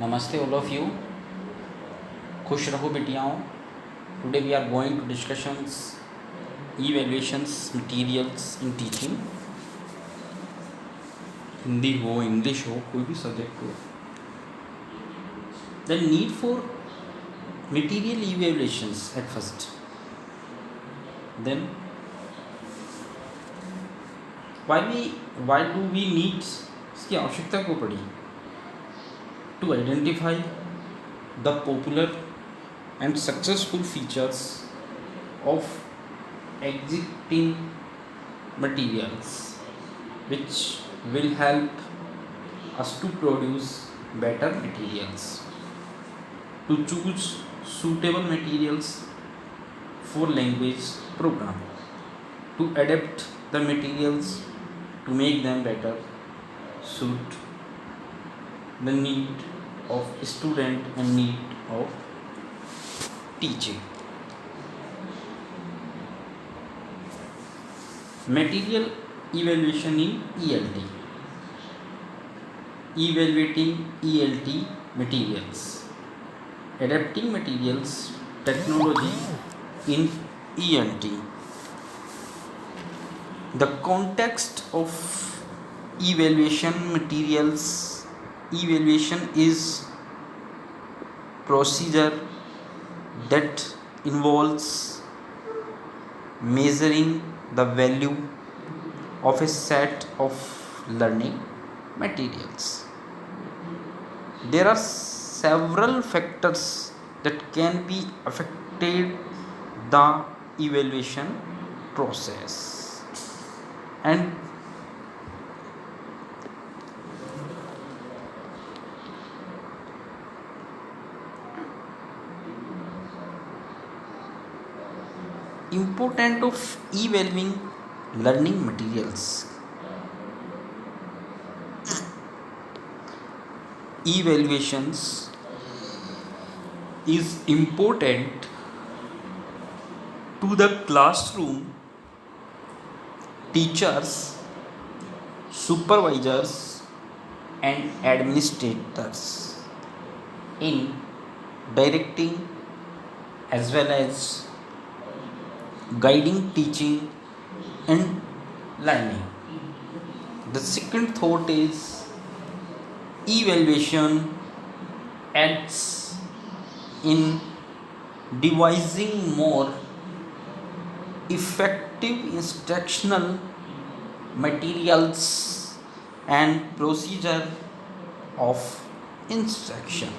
नमस्ते all of you. खुश रहो बेटियाओं। Today we are going to discussions evaluations materials in teaching। Hindi हो, इंग्लिश हो, कोई भी सब्जेक्ट हो। The need for material evaluations at first, then why do we need, इसकी आवश्यकता क्यों पड़ी? To identify the popular and successful features of existing materials which will help us to produce better materials, to choose suitable materials for language program, to adapt the materials to make them better suit the need of student and need of teaching. Material evaluation in ELT. Evaluating ELT materials. Adapting materials technology in ELT. The context of evaluation materials. Evaluation is procedure that involves measuring the value of a set of learning materials. There are several factors that can be affected the evaluation process, and important of evaluating learning materials. Evaluations is important to the classroom teachers, supervisors and administrators in directing as well as guiding teaching and learning. The second thought is evaluation aids in devising more effective instructional materials and procedure of instruction.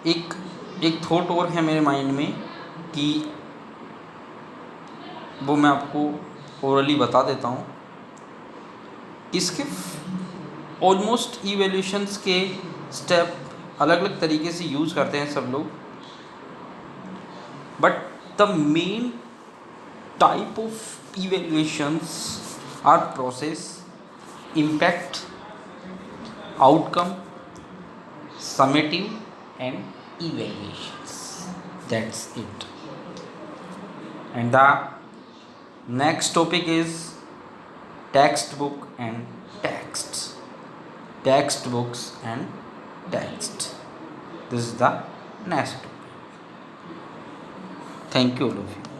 एक thought और है मेरे mind में कि वो मैं आपको orally बता देता हूँ। इसके ऑलमोस्ट इवैल्यूएशंस के स्टेप अलग अलग तरीके से यूज़ करते हैं सब लोग, but the main type of evaluations are process, impact, outcome, summative and evaluations. That's it. And the next topic is textbook and text. Textbooks and text. This is the next topic. Thank you all of you.